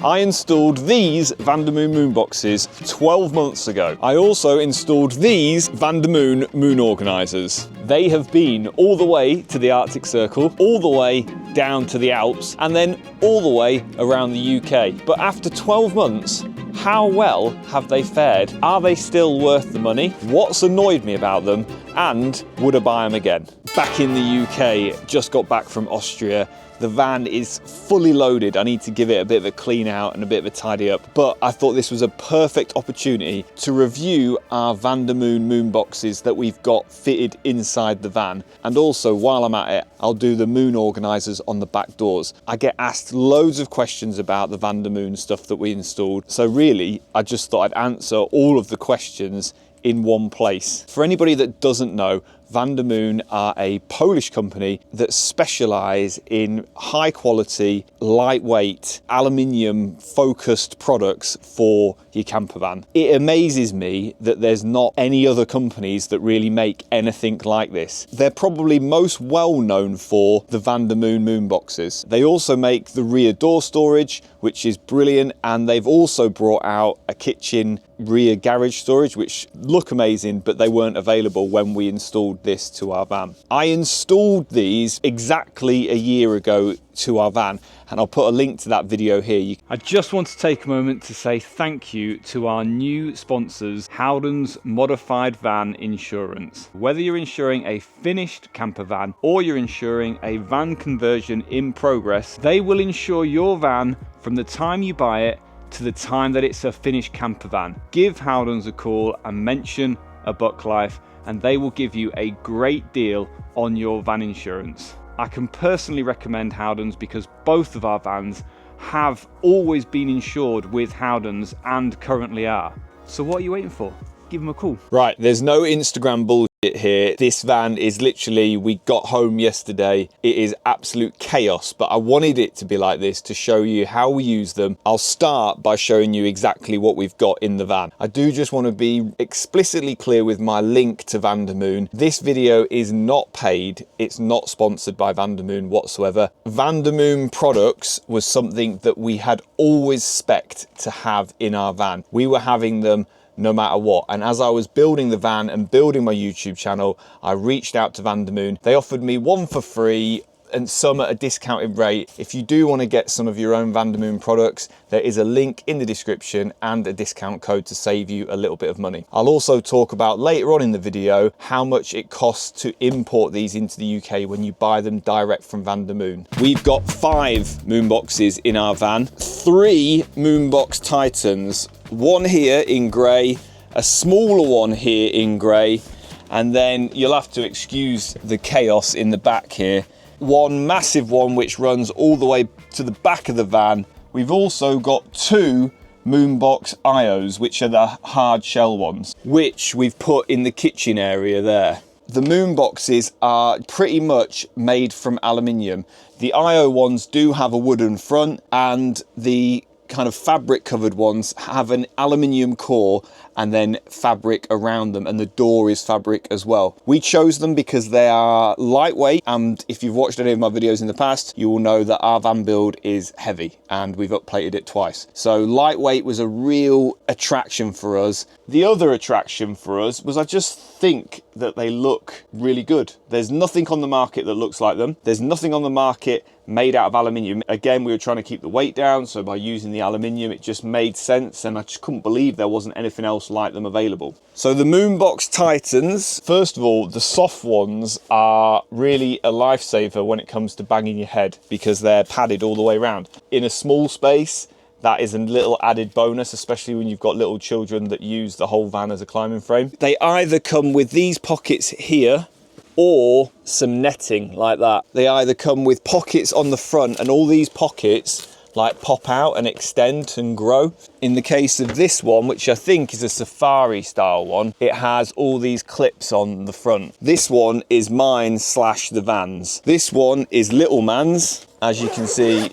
I installed these Vandermoon Moonboxes 12 months ago. I also installed these Vandermoon Moon Organisers. They have been all the way to the Arctic Circle, all the way down to the Alps, and then all the way around the UK. But after 12 months, how well have they fared? Are they still worth the money? What's annoyed me about them? And would I buy them again? Back in the UK, just got back from Austria. The van is fully loaded. I need to give it a bit of a clean out and a bit of a tidy up, but I thought this was a perfect opportunity to review our Vandermoon Moonboxes that we've got fitted inside the van. And also, while I'm at it, I'll do the moon organisers on the back doors. I get asked loads of questions about the Vandermoon stuff that we installed, so really, I just thought I'd answer all of the questions in one place. For anybody that doesn't know, Vandermoon are a Polish company that specialise in high quality, lightweight, aluminium focused products for your camper van. It amazes me that there's not any other companies that really make anything like this. They're probably most well known for the Vandermoon Moonboxes. They also make the rear door storage, which is brilliant, and they've also brought out a kitchen rear garage storage, which look amazing, but they weren't available when we installed this to our van. I installed these exactly a year ago to our van, and I'll put a link to that video here. I just want to take a moment to say thank you to our new sponsors, Howden's Modified Van Insurance. Whether you're insuring a finished camper van or you're insuring a van conversion in progress, they will insure your van from the time you buy it to the time that it's a finished camper van. Give Howden's a call and mention a Buck Life, and they will give you a great deal on your van insurance. I can personally recommend Howden's because both of our vans have always been insured with Howden's and currently are. So what are you waiting for? Give them a call. Right, there's no Instagram bullshit here. This van is literally, we got home yesterday. It is absolute chaos, but I wanted it to be like this to show you how we use them. I'll start by showing you exactly what we've got in the van. I do just want to be explicitly clear with my link to Vandermoon. This video is not paid. It's not sponsored by Vandermoon whatsoever. Vandermoon products was something that we had always spec'd to have in our van. We were having them no matter what. And as I was building the van and building my YouTube channel, I reached out to Vandermoon. They offered me one for free and some at a discounted rate. If you do want to get some of your own Vandermoon products, there is a link in the description and a discount code to save you a little bit of money. I'll also talk about later on in the video how much it costs to import these into the UK when you buy them direct from Vandermoon. We've got 5 Moonboxes in our van, 3 Moonbox Titans, one here in grey, a smaller one here in grey, and then you'll have to excuse the chaos in the back here. One massive one which runs all the way to the back of the van. We've also got 2 Moonbox IOs, which are the hard shell ones, which we've put in the kitchen area there. The Moonboxes are pretty much made from aluminium. The IO ones do have a wooden front, and the kind of fabric covered ones have an aluminium core and then fabric around them, and the door is fabric as well. We chose them because they are lightweight, and if you've watched any of my videos in the past, you will know that our van build is heavy and we've upplated it twice. So lightweight was a real attraction for us. The other attraction for us was I just think that they look really good. There's nothing on the market that looks like them. There's nothing on the market made out of aluminium. Again, we were trying to keep the weight down, so by using the aluminium it just made sense, and I just couldn't believe there wasn't anything else like them available. So the Moonbox Titans, first of all, the soft ones are really a lifesaver when it comes to banging your head because they're padded all the way around. In a small space, that is a little added bonus, especially when you've got little children that use the whole van as a climbing frame. They either come with these pockets here or some netting like that. They either come with pockets on the front, and all these pockets like pop out and extend and grow. In the case of this one, which I think is a safari style one, it has all these clips on the front. This one is mine slash the van's. This one is little man's. As you can see,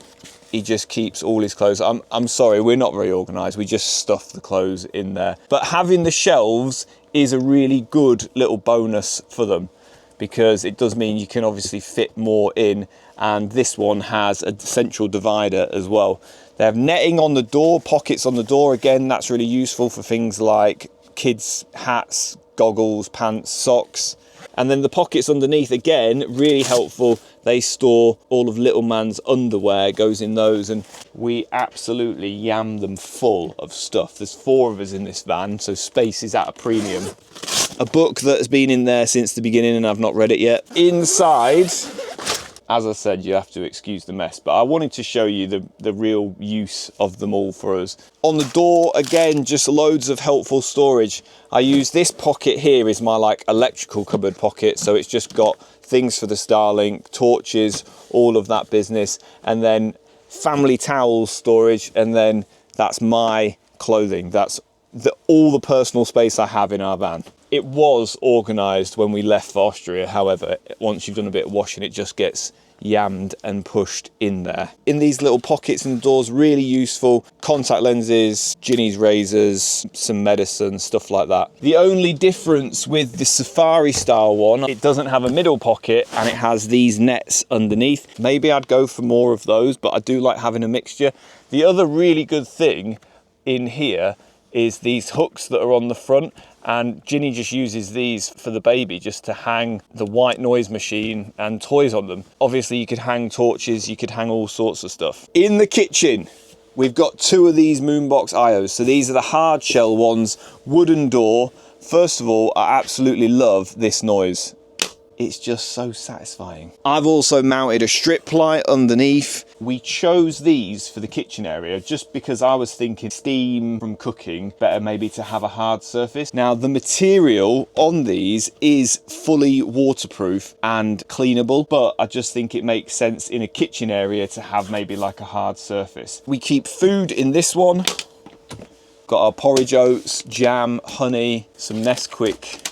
he just keeps all his clothes. I'm sorry, we're not very organised. We just stuff the clothes in there. But having the shelves is a really good little bonus for them, because it does mean you can obviously fit more in, and this one has a central divider as well. They have netting on the door, pockets on the door. Again, that's really useful for things like kids' hats, goggles, pants, socks. And then the pockets underneath, again, really helpful. They store all of little man's underwear, goes in those, and we absolutely yam them full of stuff. There's 4 of us in this van, so space is at a premium. A book that has been in there since the beginning and I've not read it yet. Inside, as I said, you have to excuse the mess, but I wanted to show you the real use of them all for us. On the door, again, just loads of helpful storage. I use this pocket here is my like electrical cupboard pocket, so it's just got things for the Starlink, torches, all of that business, and then family towels storage, and then that's my clothing. That's all the personal space I have in our van. It was organised when we left for Austria, however, once you've done a bit of washing, it just gets yammed and pushed in there. In these little pockets in the doors, really useful. Contact lenses, Ginny's razors, some medicine, stuff like that. The only difference with the Safari style one, it doesn't have a middle pocket and it has these nets underneath. Maybe I'd go for more of those, but I do like having a mixture. The other really good thing in here is these hooks that are on the front, and Ginny just uses these for the baby just to hang the white noise machine and toys on them. Obviously you could hang torches, you could hang all sorts of stuff. In the kitchen, we've got 2 of these Moonbox IOs. So these are the hard shell ones, wooden door. First of all, I absolutely love this noise. It's just so satisfying. I've also mounted a strip light underneath. We chose these for the kitchen area just because I was thinking steam from cooking, better maybe to have a hard surface. Now the material on these is fully waterproof and cleanable, but I just think it makes sense in a kitchen area to have maybe like a hard surface. We keep food in this one. Got our porridge oats, jam, honey, some Nesquik.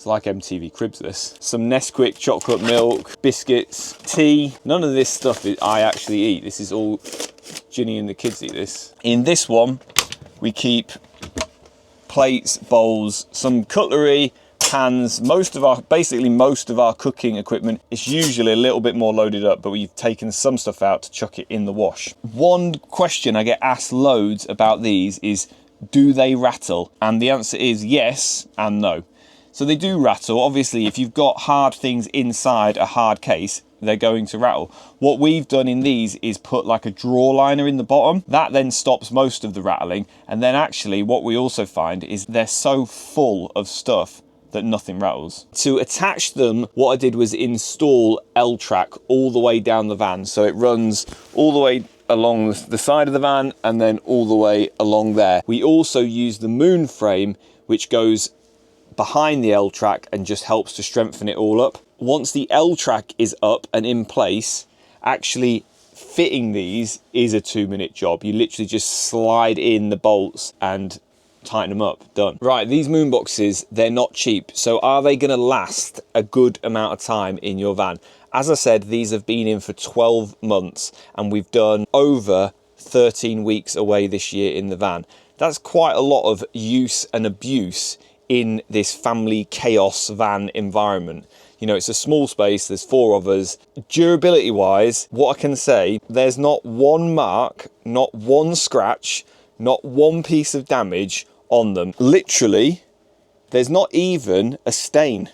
Like MTV Cribs this. Some Nesquik chocolate milk, biscuits, tea. None of this stuff I actually eat. This is all Ginny and the kids eat this. In this one, we keep plates, bowls, some cutlery, pans, basically most of our cooking equipment. It's usually a little bit more loaded up, but we've taken some stuff out to chuck it in the wash. One question I get asked loads about these is, do they rattle? And the answer is yes and no. So they do rattle. Obviously, if you've got hard things inside a hard case, they're going to rattle. What we've done in these is put like a drawer liner in the bottom. That then stops most of the rattling. And then actually what we also find is they're so full of stuff that nothing rattles. To attach them, what I did was install L-track all the way down the van. So it runs all the way along the side of the van and then all the way along there. We also use the Moon frame, which goes behind the L-track and just helps to strengthen it all up. Once the L-track is up and in place, actually fitting these is a 2-minute job. You literally just slide in the bolts and tighten them up, done. Right, these Moonboxes, they're not cheap. So are they gonna last a good amount of time in your van? As I said, these have been in for 12 months and we've done over 13 weeks away this year in the van. That's quite a lot of use and abuse in this family chaos van environment. You know, it's a small space, there's 4 of us. Durability wise, what I can say, there's not one mark, not one scratch, not one piece of damage on them. Literally, there's not even a stain.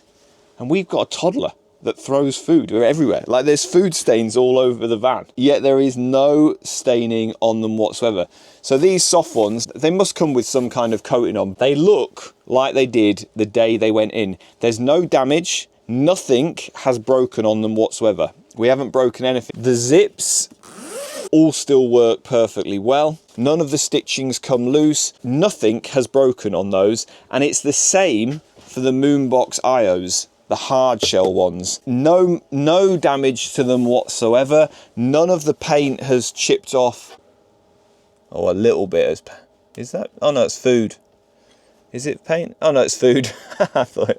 And we've got a toddler that throws food everywhere. Like there's food stains all over the van, yet there is no staining on them whatsoever. So these soft ones, they must come with some kind of coating on. They look like they did the day they went in. There's no damage, nothing has broken on them whatsoever. We haven't broken anything. The zips all still work perfectly well. None of the stitchings come loose. Nothing has broken on those. And it's the same for the Moonbox IOs. The hard shell ones. No damage to them whatsoever. None of the paint has chipped off. Oh, a little bit has. Is that? Oh no, it's food. Is it paint? Oh no, it's food. I thought.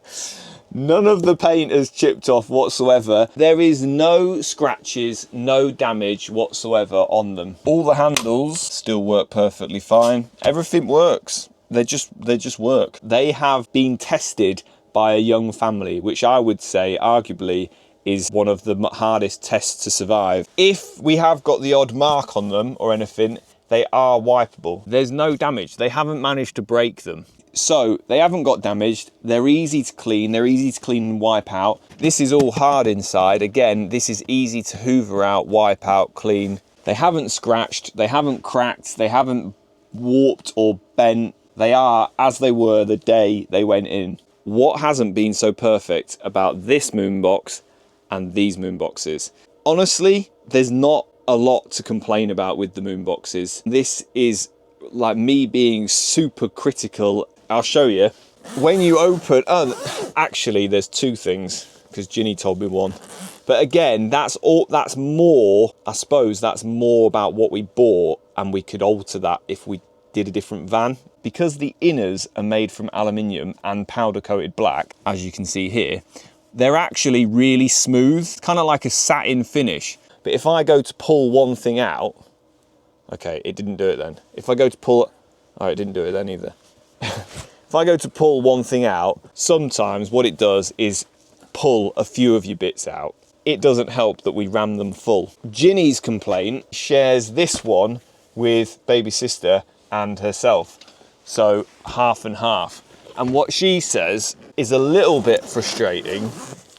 None of the paint has chipped off whatsoever. There is no scratches, no damage whatsoever on them. All the handles still work perfectly fine. Everything works. They just work. They have been tested by a young family, which I would say arguably is one of the hardest tests to survive. If we have got the odd mark on them or anything, they are wipeable. There's no damage. They haven't managed to break them. So they haven't got damaged. They're easy to clean. They're easy to clean and wipe out. This is all hard inside. Again, this is easy to hoover out, wipe out, clean. They haven't scratched. They haven't cracked. They haven't warped or bent. They are as they were the day they went in. What hasn't been so perfect about this Moonbox and these Moonboxes? Honestly, there's not a lot to complain about with the Moonboxes. This is like me being super critical. I'll show you. When you open, actually there's two things, because Ginny told me one. But again, that's more, I suppose that's more about what we bought, and we could alter that if we did a different van. Because the inners are made from aluminium and powder coated black, as you can see here, they're actually really smooth, kind of like a satin finish. But if I go to pull one thing out, okay, it didn't do it then. If I go to pull, oh, it didn't do it then either. If I go to pull one thing out, sometimes what it does is pull a few of your bits out. It doesn't help that we ram them full. Ginny's complaint shares this one with baby sister and herself. So half and half. And what she says is a little bit frustrating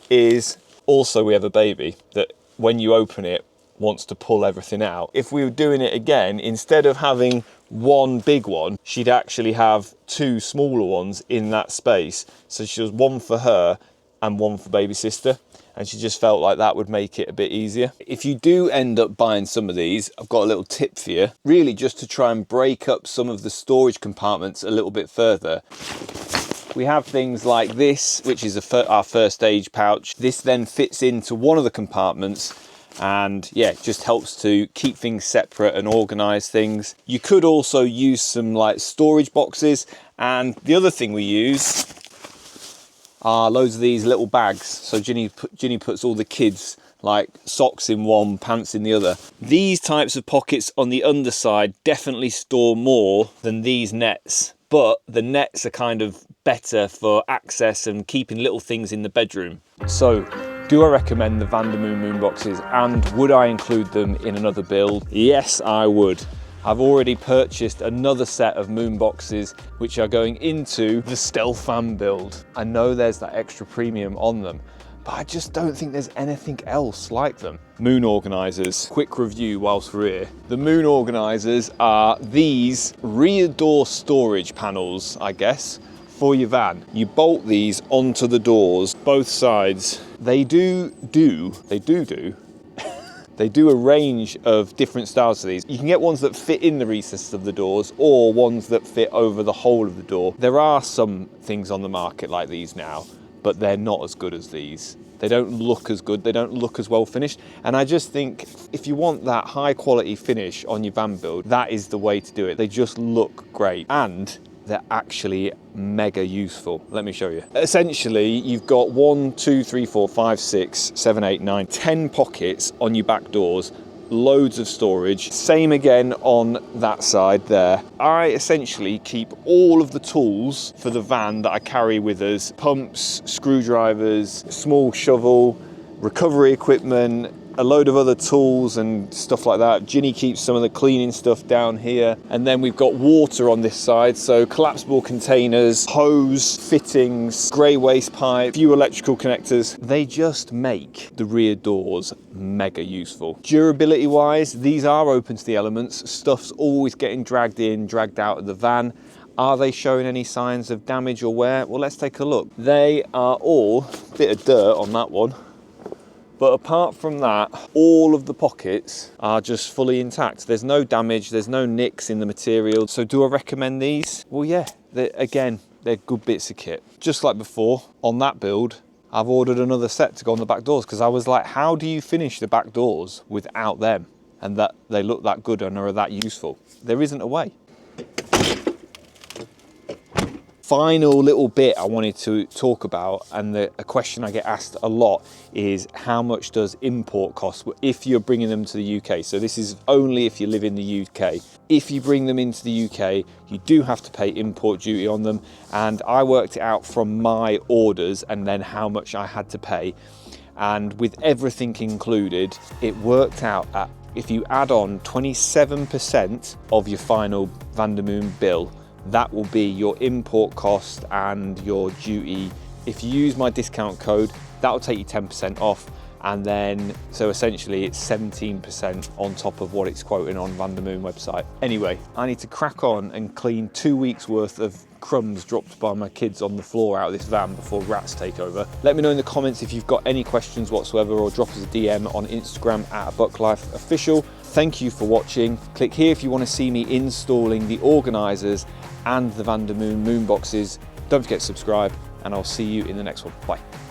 is also we have a baby that when you open it wants to pull everything out. If we were doing it again, instead of having one big one, she'd actually have two smaller ones in that space. So she has one for her and one for baby sister. And she just felt like that would make it a bit easier. If you do end up buying some of these, I've got a little tip for you, really just to try and break up some of the storage compartments a little bit further. We have things like this, which is our first stage pouch. This then fits into one of the compartments, and yeah, it just helps to keep things separate and organize things. You could also use some like storage boxes, and the other thing we use are loads of these little bags. So Ginny puts all the kids like socks in one, pants in the other. These types of pockets on the underside definitely store more than these nets, but the nets are kind of better for access and keeping little things in the bedroom. So do I recommend the Vandermoon Moonboxes, and would I include them in another build? Yes, I would. I've already purchased another set of Moonboxes which are going into the Stealth Fan build. I know there's that extra premium on them, but I just don't think there's anything else like them. Moon Organisers, quick review whilst we're here. The Moon Organisers are these rear door storage panels, I guess, for your van. You bolt these onto the doors, both sides. They do a range of different styles of these. You can get ones that fit in the recesses of the doors or ones that fit over the whole of the door. There are some things on the market like these now, but they're not as good as these. They don't look as good, they don't look as well finished. And I just think if you want that high quality finish on your van build, that is the way to do it. They just look great and they're actually mega useful. Let me show you. Essentially, you've got 1, 2, 3, 4, 5, 6, 7, 8, 9, 10 pockets on your back doors, loads of storage. Same again on that side there. I essentially keep all of the tools for the van that I carry with us, pumps, screwdrivers, small shovel, recovery equipment, a load of other tools and stuff like that. Ginny keeps some of the cleaning stuff down here. And then we've got water on this side. So collapsible containers, hose, fittings, grey waste pipe, few electrical connectors. They just make the rear doors mega useful. Durability wise, these are open to the elements. Stuff's always getting dragged in, dragged out of the van. Are they showing any signs of damage or wear? Well, let's take a look. They are all, a bit of dirt on that one. But apart from that, all of the pockets are just fully intact. There's no damage, there's no nicks in the material. So do I recommend these? Well, yeah, again, they're good bits of kit. Just like before, on that build, I've ordered another set to go on the back doors because I was like, how do you finish the back doors without them? And that they look that good and are that useful? There isn't a way. Final little bit I wanted to talk about, and a question I get asked a lot is how much does import cost if you're bringing them to the UK? So this is only if you live in the UK. If you bring them into the UK, you do have to pay import duty on them, and I worked it out from my orders and then how much I had to pay, and with everything included, it worked out at if you add on 27% of your final Vandermoon bill, that will be your import cost and your duty. If you use my discount code, that will take you 10% off. And then, so essentially it's 17% on top of what it's quoting on Vandermoon website. Anyway, I need to crack on and clean 2 weeks worth of crumbs dropped by my kids on the floor out of this van before rats take over. Let me know in the comments if you've got any questions whatsoever, or drop us a DM on Instagram at BuckLifeOfficial. Thank you for watching. Click here if you want to see me installing the Organisers and the Vandermoon Moonboxes. Don't forget to subscribe, and I'll see you in the next one. Bye.